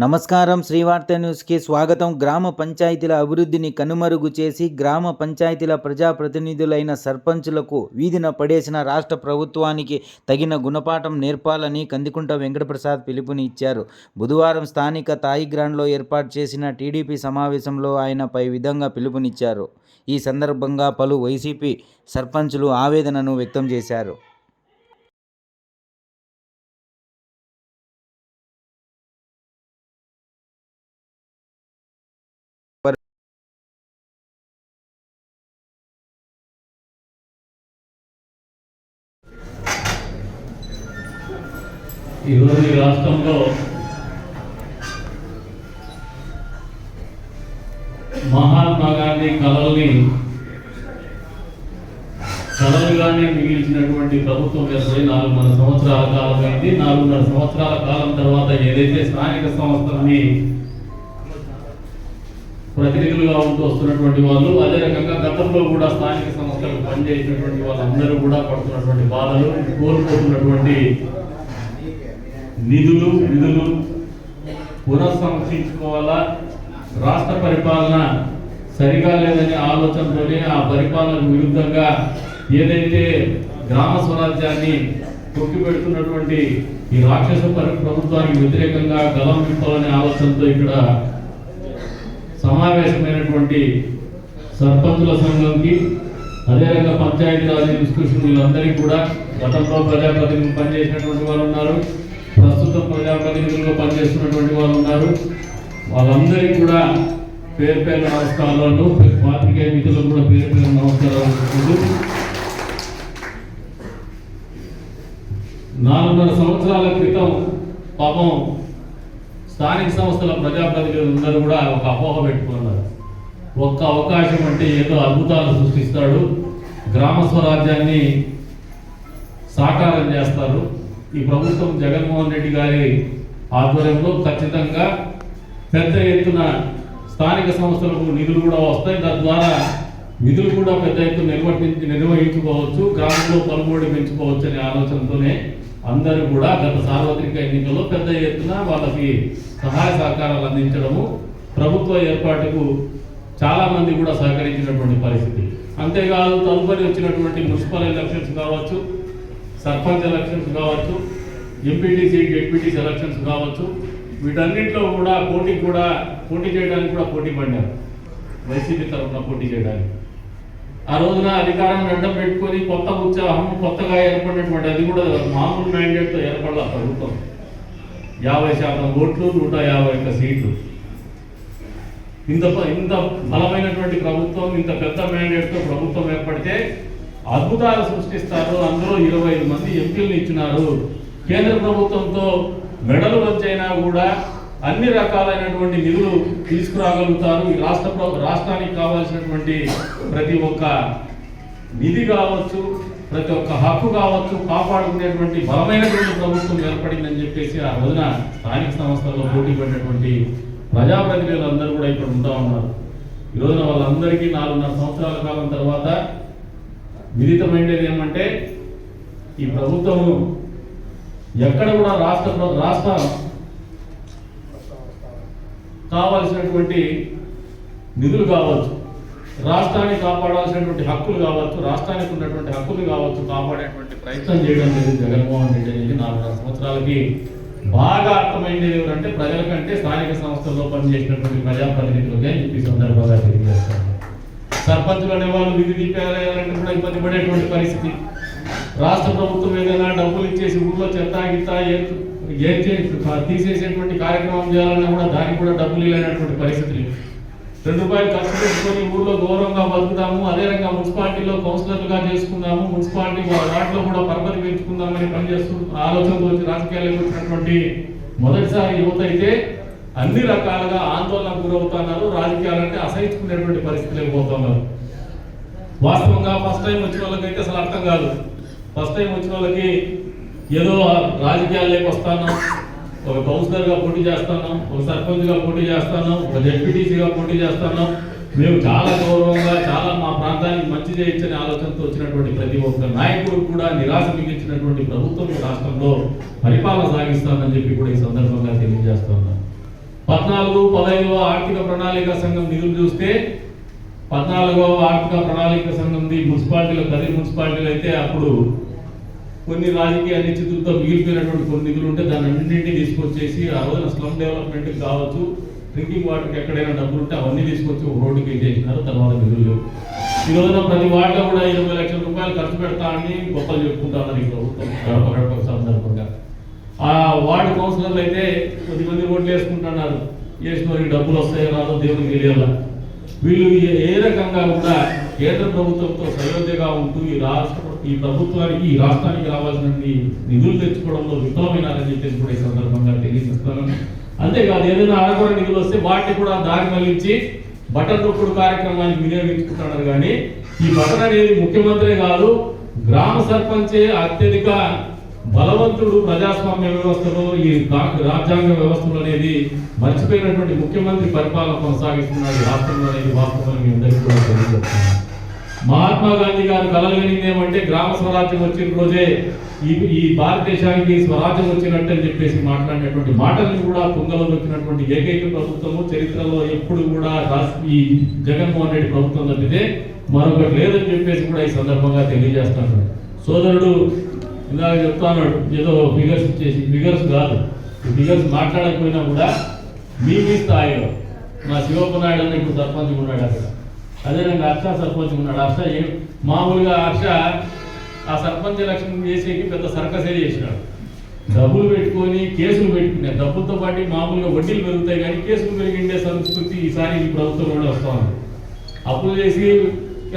నమస్కారం. శ్రీవార్త న్యూస్కి స్వాగతం. గ్రామ పంచాయతీల అభివృద్ధిని కనుమరుగు చేసి గ్రామ పంచాయతీల ప్రజాప్రతినిధులైన సర్పంచులకు వీధిన పడేసిన రాష్ట్ర ప్రభుత్వానికి తగిన గుణపాఠం నేర్పాలని కందికుంట వెంకటప్రసాద్ పిలుపుని ఇచ్చారు. బుధవారం స్థానిక తాయిగ్రాండ్లో ఏర్పాటు చేసిన టీడీపీ సమావేశంలో ఆయన పై విధంగా పిలుపునిచ్చారు. ఈ సందర్భంగా పలు వైసీపీ సర్పంచులు ఆవేదనను వ్యక్తం చేశారు. ఈరోజు ఈ రాష్ట్రంలో మహాత్మా గాంధీ కలలుగానే మిగిల్చినటువంటి ప్రభుత్వం ఏర్పడి 4.5 సంవత్సరాల కాలం అయింది. 4.5 సంవత్సరాల కాలం తర్వాత ఏదైతే స్థానిక సంస్థలని ప్రతినిధులుగా ఉంటూ వస్తున్నటువంటి వాళ్ళు, అదే రకంగా గతంలో కూడా స్థానిక సంస్థలు పనిచేసినటువంటి వాళ్ళందరూ కూడా పడుతున్నటువంటి బాధలు, కోల్పోతున్నటువంటి నిధులు పునఃసంరక్షించుకోవాలా, రాష్ట్ర పరిపాలన సరిగా లేదనే ఆలోచనతోనే ఆ పరిపాలనకు విరుద్ధంగా ఏదైతే గ్రామ స్వరాజ్యాన్ని తొక్కిపెడుతున్నటువంటి ఈ రాక్షస ప్రభుత్వానికి వ్యతిరేకంగా గలం విప్పాలనే ఆలోచనతో ఇక్కడ సమావేశమైనటువంటి సర్పంచుల సంఘంకి, అదేవిధంగా పంచాయతీరాజ్ ఇన్స్టిట్యూషన్లందరికీ కూడా గతంలో ప్రజాప్రతినిధులు పనిచేసినటువంటి వాళ్ళు ఉన్నారు, ప్రస్తుతం ప్రజాప్రతినిధులుగా పనిచేస్తున్నటువంటి వాళ్ళు ఉన్నారు. వాళ్ళందరికీ కూడా పేరు పేరు నమస్కారాలు, పాత్రికేయ మిత్రులకు కూడా పేరు పేరు నమస్కారాలు. 4.5 సంవత్సరాల క్రితం పాపం స్థానిక సంస్థల ప్రజాప్రతినిధులందరూ కూడా ఒక అపోహ పెట్టుకున్నారు. ఒక్క అవకాశం అంటే ఏదో అద్భుతాలు సృష్టిస్తాడు, గ్రామ స్వరాజ్యాన్ని సాకారం చేస్తారు. ఈ ప్రభుత్వం జగన్మోహన్ రెడ్డి గారి ఆధ్వర్యంలో ఖచ్చితంగా పెద్ద ఎత్తున స్థానిక సంస్థలకు నిధులు కూడా వస్తాయి. తద్వారా నిధులు కూడా పెద్ద ఎత్తున నిర్వహించుకోవచ్చు, గ్రామంలో పలుబడి పెంచుకోవచ్చు అనే ఆలోచనతోనే అందరూ కూడా గత సార్వత్రిక ఎన్నికల్లో పెద్ద ఎత్తున వాళ్ళకి సహాయ సహకారాలు అందించడము, ప్రభుత్వ ఏర్పాటుకు చాలా మంది కూడా సహకరించినటువంటి పరిస్థితి. అంతేకాదు తదుపరి వచ్చినటువంటి మున్సిపల్ ఎలక్షన్స్ కావచ్చు, సర్పంచ్ ఎలక్షన్స్ కావచ్చు, ఎంపీటీసీ జెడ్పీటీసీ ఎలక్షన్స్ కావచ్చు, వీటన్నింటిలో కూడా పోటీ చేయడానికి కూడా పోటీ పడ్డారు. వైసీపీ తరఫున పోటీ చేయడానికి ఆ రోజున అధికారాన్ని అడ్డం పెట్టుకొని కొత్త ఉత్సాహం, కొత్తగా ఏర్పడినటువంటి, అది కూడా మామూలు మ్యాండేట్తో ఏర్పడాల ప్రభుత్వం, 50% ఓట్లు, 151 సీట్లు. ఇంత బలమైనటువంటి ప్రభుత్వం, ఇంత పెద్ద మ్యాండేట్తో ప్రభుత్వం ఏర్పడితే అద్భుతాలు సృష్టిస్తారు. అందులో 25 మంది ఎంపీలను ఇచ్చినారు. కేంద్ర ప్రభుత్వంతో మెడలు వంచైనా కూడా అన్ని రకాలైనటువంటి నిధులు తీసుకురాగలుగుతారు. ఈ రాష్ట్రానికి కావాల్సినటువంటి ప్రతి ఒక్క నిధి కావచ్చు, ప్రతి ఒక్క హక్కు కావచ్చు, కాపాడుకునేటువంటి బలమైనటువంటి ప్రభుత్వం ఏర్పడిందని చెప్పేసి ఆ రోజున స్థానిక సంస్థల్లో పోటీ పడినటువంటి ప్రజాప్రతినిధులు అందరూ కూడా ఇక్కడ ఉంటా ఉన్నారు. ఈ రోజున వాళ్ళందరికీ 4.5 సంవత్సరాల కాలం తర్వాత విదితమైనది ఏమంటే, ఈ ప్రభుత్వం ఎక్కడ కూడా రాష్ట్ర కావాల్సినటువంటి నిధులు కావచ్చు, రాష్ట్రాన్ని కాపాడాల్సినటువంటి హక్కులు కావచ్చు, రాష్ట్రానికి ఉన్నటువంటి హక్కులు కావచ్చు, కాపాడేటువంటి ప్రయత్నం చేయడం లేదు జగన్మోహన్ రెడ్డి అనేది 4.5 సంవత్సరాలకి బాగా అర్థమైంది. ఎవరంటే ప్రజల కంటే స్థానిక సంస్థల్లో పనిచేసినటువంటి ప్రజాప్రతినిధులుగా అని చెప్పి సందర్భంగా తెలియజేస్తారు. సర్పంచులు అనే వాళ్ళు విధి దీపాలంటే కూడా ఇబ్బంది పడేటువంటి పరిస్థితి. రాష్ట్ర ప్రభుత్వం ఏదైనా డబ్బులు ఇచ్చేసి ఊళ్ళో చెత్త గిత్త తీసేసేటువంటి కార్యక్రమం చేయాలన్నా కూడా దానికి కూడా డబ్బులు ఇవ్వలేనటువంటి పరిస్థితులు. 2 రూపాయలు ఖర్చు పెట్టుకొని ఊళ్ళో గౌరవంగా బతుకుతాము, అదే రకంగా మున్సిపాలిటీలో కౌన్సిలర్లుగా చేసుకుందాము, మున్సిపాలిటీ వాటిలో కూడా పరపతి పెంచుకుందామని పనిచేస్తూ ఆలోచనతో వచ్చి రాజకీయాలకు వచ్చినటువంటి మొదటిసారి యువత అయితే అన్ని రకాలుగా ఆందోళనకు గురవుతున్నారు. రాజకీయాలంటే అసహించుకునేటువంటి పరిస్థితులకు పోతున్నారు. వాస్తవంగా ఫస్ట్ టైం వచ్చిన వాళ్ళకైతే అసలు అర్థం కాదు. ఫస్ట్ టైం వచ్చిన వాళ్ళకి ఏదో రాజకీయాల్లోకి వస్తాను, ఒక కౌన్సిలర్గా పోటీ చేస్తాను, ఒక సర్పంచ్గా పోటీ చేస్తాను, ఒక జెడ్పీటీసీగా పోటీ చేస్తాను, మేము చాలా గౌరవంగా చాలా మా ప్రాంతానికి మంచి చేయొచ్చని ఆలోచనతో వచ్చినటువంటి ప్రతి ఒక్క నాయకుడు కూడా నిరాశ మిగిల్చినటువంటి ప్రభుత్వం రాష్ట్రంలో పరిపాలన సాగిస్తానని చెప్పి కూడా ఈ సందర్భంగా తెలియజేస్తున్నాను. 14-15 ఆర్థిక ప్రణాళిక సంఘం నిధులు చూస్తే 14వ ఆర్థిక ప్రణాళిక సంఘంది మున్సిపాలిటీలో, కదిరి మున్సిపాలిటీలో అయితే అప్పుడు కొన్ని రాజకీయ అనిశ్చితులతో మిగిలిపోయినటువంటి కొన్ని నిధులు ఉంటే దాన్ని అన్నింటినీ తీసుకొచ్చేసి ఆ రోజున స్లమ్ డెవలప్మెంట్కి కావచ్చు, డ్రింకింగ్ వాటర్కి ఎక్కడైనా డబ్బులు ఉంటే అవన్నీ తీసుకొచ్చి ఒక రోడ్డుకి వేసేసినారు. తర్వాత నిధులు లేవు. ఈ రోజున ప్రతి వార్డులో కూడా 20 లక్షల రూపాయలు ఖర్చు పెడతా అని గొప్పలు చెప్పుకుంటారు ఈ ప్రభుత్వం గడప గడప సందర్భంగా. ఆ వార్డు కౌన్సిలర్లు అయితే కొద్దిమంది రోడ్లు వేసుకుంటున్నారు. వేసిన వారికి డబ్బులు వస్తాయో రాదో దేవునికి తెలియాల. వీళ్ళు ఏ రకంగా కూడా కేంద్ర ప్రభుత్వంతో సయోధ్యగా ఉంటూ ఈ ప్రభుత్వానికి, ఈ రాష్ట్రానికి రావాల్సిన నిధులు తెచ్చుకోవడంలో విఫలమైనారని చెప్పేసి కూడా ఈ సందర్భంగా తెలియజేస్తాను. అంతేకాదు, ఏదైనా అడగొని నిధులు వస్తే వాటిని కూడా దారి మళ్లించి బటన్ నొక్కుడు కార్యక్రమానికి వినియోగించుకుంటున్నారు. కానీ ఈ బటన్ అనేది ముఖ్యమంత్రి కాదు, గ్రామ సర్పంచే అత్యధిక బలవంతుడు ప్రజాస్వామ్య వ్యవస్థలో, ఈ రాజ్యాంగ వ్యవస్థలు అనేది మర్చిపోయినటువంటి ముఖ్యమంత్రి పరిపాలన కొనసాగిస్తున్నాడు రాష్ట్రంలో అనేది వాస్తవం మీ అందరికీ కూడా తెలియజేస్తున్నాను. మహాత్మా గాంధీ గారు కలగలిగింది ఏమంటే గ్రామ స్వరాజ్యం వచ్చిన రోజే ఈ భారతదేశానికి స్వరాజ్యం వచ్చినట్టు అని చెప్పేసి మాట్లాడినటువంటి మాటలను కూడా తుంగలో వచ్చినటువంటి ఏకైక ప్రభుత్వము చరిత్రలో ఎప్పుడు కూడా ఈ జగన్మోహన్ రెడ్డి ప్రభుత్వం తప్పితే మరొకటి లేదని చెప్పేసి కూడా ఈ సందర్భంగా తెలియజేస్తాను. సోదరుడు ఇందాక చెప్తాను, ఏదో ఫిగర్స్ ఇచ్చేసి, ఫిగర్స్ కాదు, ఫిగర్స్ మాట్లాడకపోయినా కూడా మీ స్థాయిలో మా శివప్ప నాయుడు అన్న ఇప్పుడు సర్పంచ్ ఉన్నాడు అక్కడ, అదేవిధంగా హర్ష సర్పంచ్ ఉన్నాడు. హర్ష మామూలుగా హర్ష ఆ సర్పంచ్ ఎలక్షన్ చేసేకి పెద్ద సర్కసే చేసినాడు. డబ్బులు పెట్టుకొని కేసులు పెట్టుకునే, డబ్బులతో పాటు మామూలుగా వడ్డీలు పెరుగుతాయి కానీ కేసులు పెరిగిండే సంస్కృతి ఈసారి ఈ ప్రభుత్వంలో వస్తూ ఉంది. అప్పులు చేసి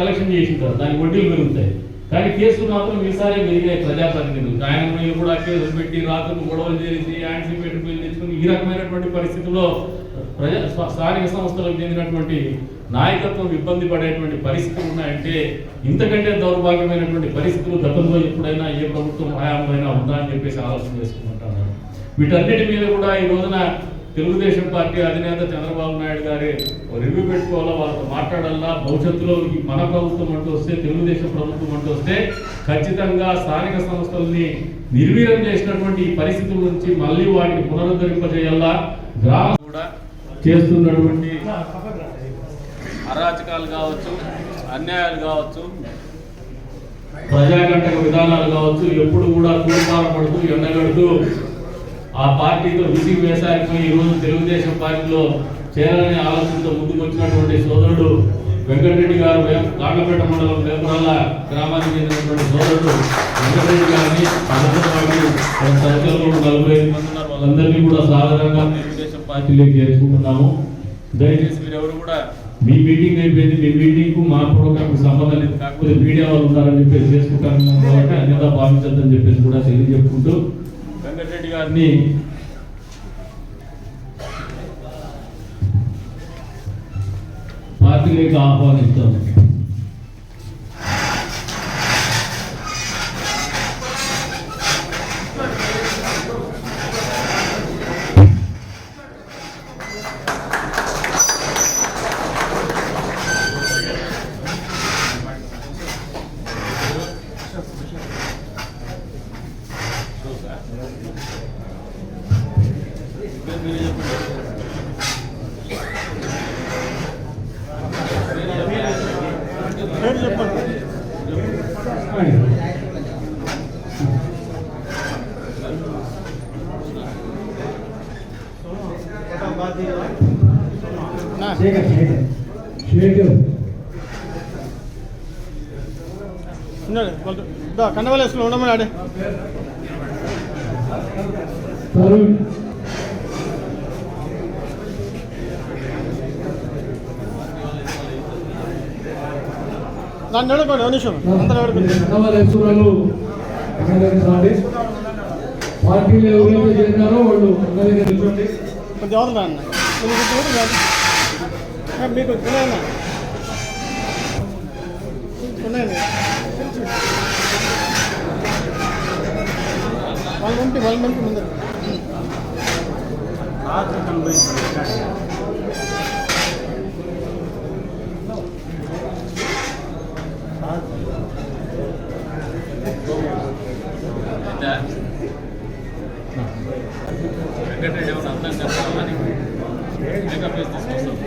ఎలక్షన్ చేసింటారు, దానికి వడ్డీలు పెరుగుతాయి కానీ కేసులు మాత్రం ఈసారి పెరిగాయి. ప్రజాప్రతినిధులు ఆయన మీద కూడా కేసులు పెట్టి రాత్రులు గొడవలు చేసి యాంటీ పెట్టుకుని తెచ్చుకుని ఈ రకమైనటువంటి పరిస్థితుల్లో స్థానిక సంస్థలకు చెందినటువంటి నాయకత్వం ఇబ్బంది పడేటువంటి పరిస్థితులు ఉన్నాయంటే ఇంతకంటే దౌర్భాగ్యమైనటువంటి పరిస్థితులు గతంలో ఎప్పుడైనా ఏ ప్రభుత్వం హయాంలో ఉందా అని చెప్పేసి ఆలోచన చేసుకుంటున్నాను. వీటన్నిటి మీద కూడా ఈ రోజున తెలుగుదేశం పార్టీ అధినేత చంద్రబాబు నాయుడు గారి రివ్యూ పెట్టుకోవాలా, వాళ్ళతో మాట్లాడాలా. భవిష్యత్తులో మన ప్రభుత్వం అంటూ వస్తే, తెలుగుదేశం ప్రభుత్వం అంటూ వస్తే ఖచ్చితంగా స్థానిక సంస్థల్ని నిర్వీర్యం చేసినటువంటి ఈ పరిస్థితుల నుంచి మళ్ళీ వాటిని పునరుద్ధరింపజేయాలా. గ్రామం కూడా చేస్తున్నటువంటి అరాచకాలు కావచ్చు, అన్యాయాలు కావచ్చు, ప్రజాకంటక విధానాలు కావచ్చు, ఎప్పుడు కూడా తూర్పారపడుతూ ఎండగడుతూ ఆ పార్టీతో విసిగి వేసారిపోయి ఈరోజు తెలుగుదేశం పార్టీలో చేరాలనే ఆలోచనతో ముందుకు వచ్చినటువంటి సోదరుడు వెంకటరెడ్డి గారు, కాట్లపేట మండలం వేపరాల గ్రామానికి చెందినటువంటి సోదరుడు వెంకటరెడ్డి గారిని, సర్కిల్లో 45 మంది ఉన్నారు, వాళ్ళందరినీ కూడా సాధారణంగా తెలుగుదేశం పార్టీలోకి చేర్చుకుంటున్నాము. దయచేసి మీరెవరు కూడా మీ మీటింగ్ అయిపోయింది, మీ మీటింగ్ కు మా ప్రోగ్రామ్ సంబంధం లేదు, కాకపోతే మీడియా వాళ్ళు ఉన్నారని చెప్పేసి చేసుకుంటాను కాబట్టి అన్యదా భావించద్దని చెప్పేసి కూడా తెలియజెప్పుకుంటూ వెంకటరెడ్డి గారిని పార్టీలోకి ఆహ్వానిస్తాము. కన్నవలేసులో ఉండమని ఆడే దాన్ని నడుకోండి నిమిషం అంతా పార్టీలో ఎవరైతే చేరినారో వాళ్ళు కొంచెం అవసరం అన్న మీకు ఉన్నాయన్నా ఉన్నాయండి వాళ్ళ మంది ముందు వెంకటరెడ్డి ఏమన్నా అర్థం చేస్తామని మేకప్ వేసి తీసుకొస్తాం.